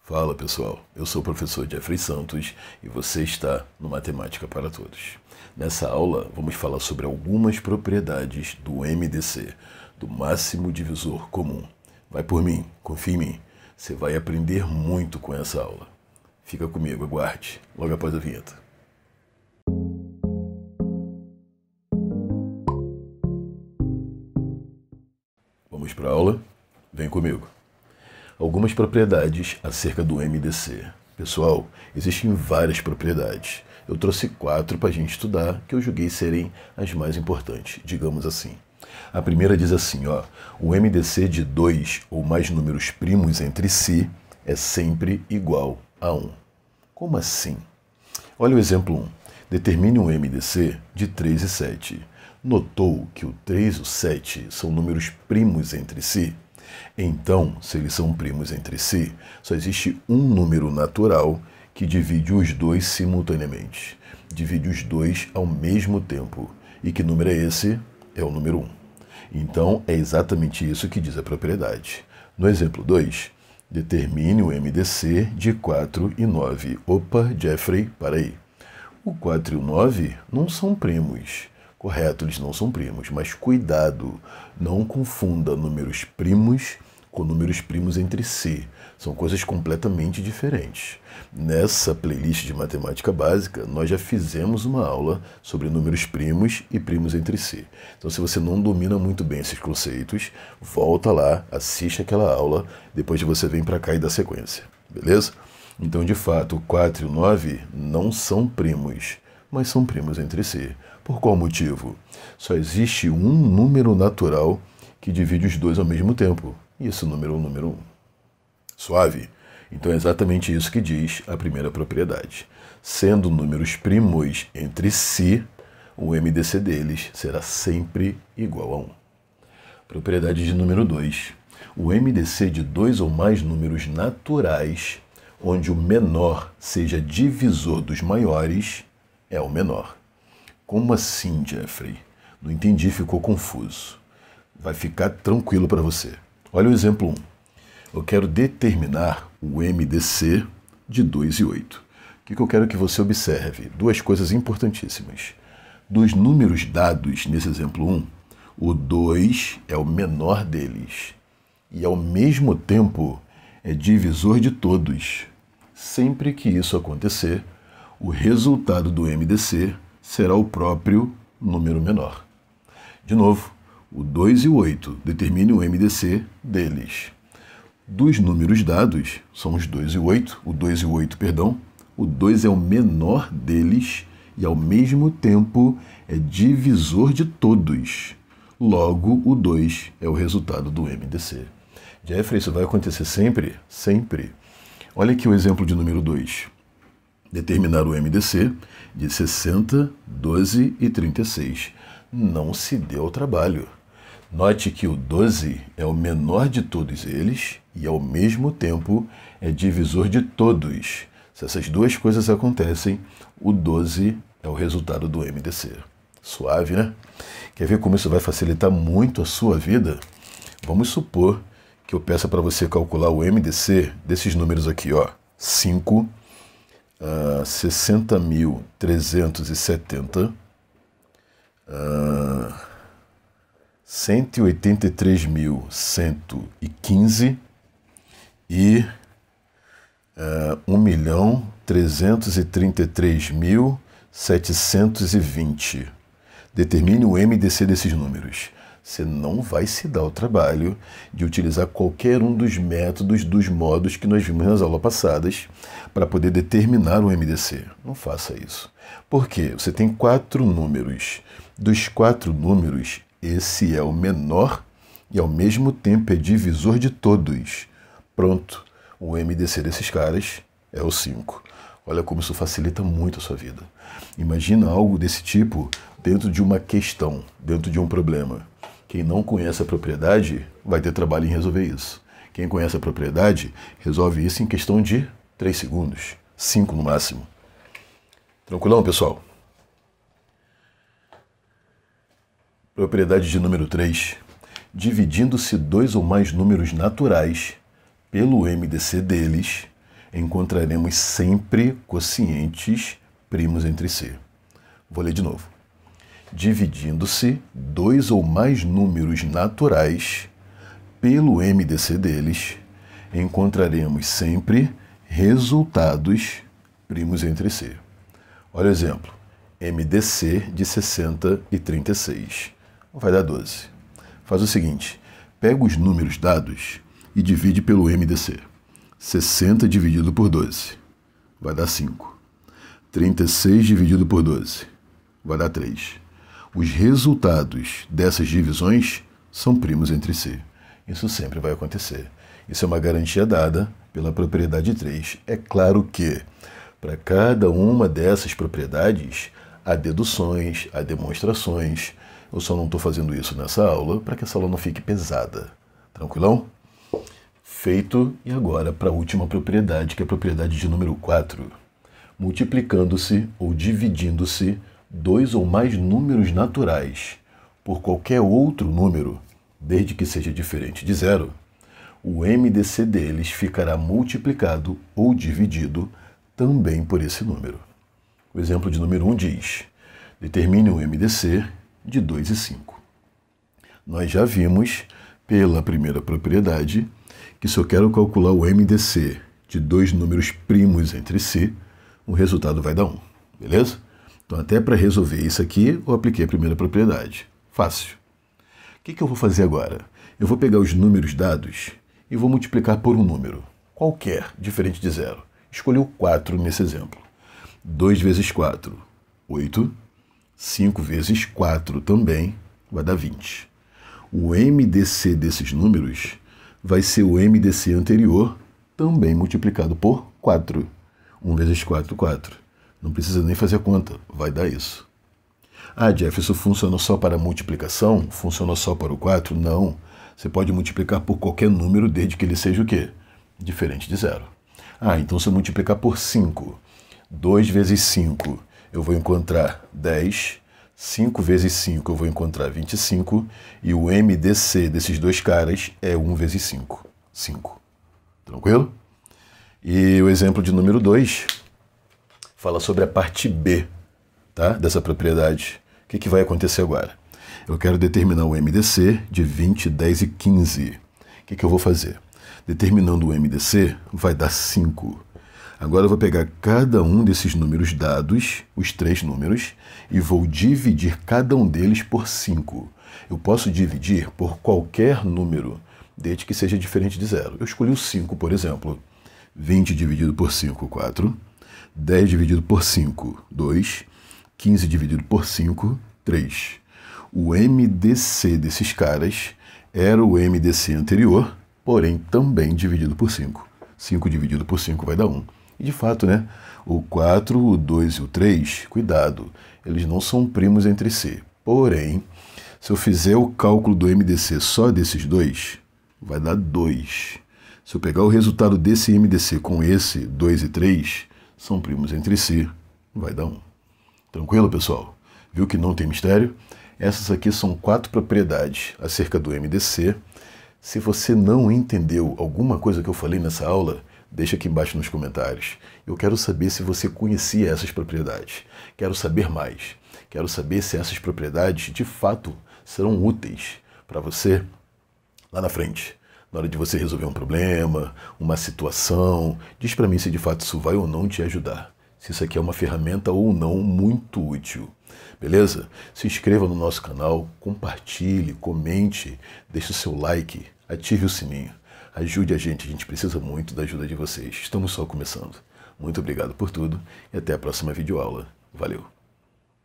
Fala pessoal, eu sou o professor Jeffrey Santos e você está no Matemática para Todos. Nessa aula vamos falar sobre algumas propriedades do MDC, do máximo divisor comum. Vai por mim, confia em mim, você vai aprender muito com essa aula. Fica comigo, aguarde, logo após a vinheta. Vamos para a aula? Vem comigo. Algumas propriedades acerca do MDC. Pessoal, existem várias propriedades. Eu trouxe 4 para a gente estudar, que eu julguei serem as mais importantes, digamos assim. A primeira diz assim, o MDC de 2 ou mais números primos entre si é sempre igual a 1. Como assim? Olha o exemplo 1. Determine um MDC de 3 e 7. Notou que o 3 e o 7 são números primos entre si? Então, se eles são primos entre si, só existe um número natural que divide os dois simultaneamente. Divide os dois ao mesmo tempo. E que número é esse? É o número 1. Então, é exatamente isso que diz a propriedade. No exemplo 2, determine o MDC de 4 e 9. Opa, Jeffrey, para aí. O 4 e o 9 não são primos. Correto, eles não são primos, mas cuidado, não confunda números primos com números primos entre si. São coisas completamente diferentes. Nessa playlist de matemática básica, nós já fizemos uma aula sobre números primos e primos entre si. Então, se você não domina muito bem esses conceitos, volta lá, assiste aquela aula, depois você vem para cá e dá sequência, beleza? Então, de fato, o 4 e o 9 não são primos, mas são primos entre si. Por qual motivo? Só existe um número natural que divide os dois ao mesmo tempo. E esse número é o número 1. Suave? Então é exatamente isso que diz a primeira propriedade. Sendo números primos entre si, o MDC deles será sempre igual a 1. Propriedade de número 2. O MDC de 2 ou mais números naturais, onde o menor seja divisor dos maiores, é o menor. Como assim, Jeffrey? Não entendi, ficou confuso. Vai ficar tranquilo para você. Olha o exemplo 1. Eu quero determinar o MDC de 2 e 8. O que eu quero que você observe? Duas coisas importantíssimas. Dos números dados nesse exemplo 1, o 2 é o menor deles. E ao mesmo tempo é divisor de todos. Sempre que isso acontecer, o resultado do MDC será o próprio número menor. De novo, o 2 e o 8 determine o MDC deles. Dos números dados, são os 2 e o 8, o 2 e o 8, perdão, o 2 é o menor deles e ao mesmo tempo é divisor de todos. Logo, o 2 é o resultado do MDC. Jeffrey, isso vai acontecer sempre? Sempre. Olha aqui o exemplo de número 2. Determinar o MDC de 60, 12 e 36. Não se deu ao trabalho. Note que o 12 é o menor de todos eles e, ao mesmo tempo, é divisor de todos. Se essas duas coisas acontecem, o 12 é o resultado do MDC. Suave, né? Quer ver como isso vai facilitar muito a sua vida? Vamos supor que eu peça para você calcular o MDC desses números aqui, 5, 60.370, 183.115 e 1.333.720. Determine o MDC desses números. Você não vai se dar o trabalho de utilizar qualquer um dos métodos, dos modos que nós vimos nas aulas passadas para poder determinar o MDC. Não faça isso. Por quê? Você tem 4 números. Dos 4 números, esse é o menor e ao mesmo tempo é divisor de todos. Pronto. O MDC desses caras é o 5. Olha como isso facilita muito a sua vida. Imagina algo desse tipo dentro de uma questão, dentro de um problema. Quem não conhece a propriedade vai ter trabalho em resolver isso. Quem conhece a propriedade resolve isso em questão de 3 segundos, 5 no máximo. Tranquilão, pessoal? Propriedade de número 3. Dividindo-se 2 ou mais números naturais pelo MDC deles, encontraremos sempre quocientes primos entre si. Vou ler de novo. Dividindo-se dois ou mais números naturais pelo MDC deles, encontraremos sempre resultados primos entre si. Olha o exemplo. MDC de 60 e 36. Vai dar 12. Faz o seguinte. Pega os números dados e divide pelo MDC. 60 dividido por 12. Vai dar 5. 36 dividido por 12. Vai dar 3. Os resultados dessas divisões são primos entre si. Isso sempre vai acontecer. Isso é uma garantia dada pela propriedade 3. É claro que, para cada uma dessas propriedades, há deduções, há demonstrações. Eu só não estou fazendo isso nessa aula para que essa aula não fique pesada. Tranquilão? Feito. E agora para a última propriedade, que é a propriedade de número 4. Multiplicando-se ou dividindo-se dois ou mais números naturais por qualquer outro número, desde que seja diferente de zero, o MDC deles ficará multiplicado ou dividido também por esse número. O exemplo de número 1 diz: determine o MDC de 2 e 5. Nós já vimos, pela primeira propriedade, que se eu quero calcular o MDC de dois números primos entre si, o resultado vai dar 1. Beleza? Então, até para resolver isso aqui, eu apliquei a primeira propriedade. Fácil. O que eu vou fazer agora? Eu vou pegar os números dados e vou multiplicar por um número qualquer, diferente de zero. Escolhi o 4 nesse exemplo. 2 vezes 4, 8. 5 vezes 4 também vai dar 20. O MDC desses números vai ser o MDC anterior, também multiplicado por 4. 1 vezes 4, 4. Não precisa nem fazer conta, vai dar isso. Ah, Jeff, isso funciona só para multiplicação? Funciona só para o 4? Não. Você pode multiplicar por qualquer número, desde que ele seja o quê? Diferente de zero. Ah, então se eu multiplicar por 5, 2 vezes 5, eu vou encontrar 10. 5 vezes 5 eu vou encontrar 25. E o MDC desses dois caras é 1 vezes 5. 5. Tranquilo? E o exemplo de número 2 fala sobre a parte B, tá? Dessa propriedade. O que vai acontecer agora? Eu quero determinar o MDC de 20, 10 e 15. O que eu vou fazer? Determinando o MDC, vai dar 5. Agora eu vou pegar cada um desses números dados, os 3 números, e vou dividir cada um deles por 5. Eu posso dividir por qualquer número, desde que seja diferente de zero. Eu escolhi o 5, por exemplo. 20 dividido por 5, 4. 10 dividido por 5, 2. 15 dividido por 5, 3. O MDC desses caras era o MDC anterior, porém também dividido por 5. 5 dividido por 5 vai dar 1. E de fato, né? O 4, o 2 e o 3, cuidado, eles não são primos entre si. Porém, se eu fizer o cálculo do MDC só desses dois, vai dar 2. Se eu pegar o resultado desse MDC com esse 2 e 3, são primos entre si, vai dar 1. Tranquilo, pessoal? Viu que não tem mistério? Essas aqui são 4 propriedades acerca do MDC. Se você não entendeu alguma coisa que eu falei nessa aula, deixa aqui embaixo nos comentários. Eu quero saber se você conhecia essas propriedades. Quero saber mais. Quero saber se essas propriedades, de fato, serão úteis para você lá na frente. Na hora de você resolver um problema, uma situação. Diz para mim se de fato isso vai ou não te ajudar. Se isso aqui é uma ferramenta ou não muito útil. Beleza? Se inscreva no nosso canal, compartilhe, comente, deixe o seu like, ative o sininho. Ajude a gente precisa muito da ajuda de vocês. Estamos só começando. Muito obrigado por tudo e até a próxima videoaula. Valeu!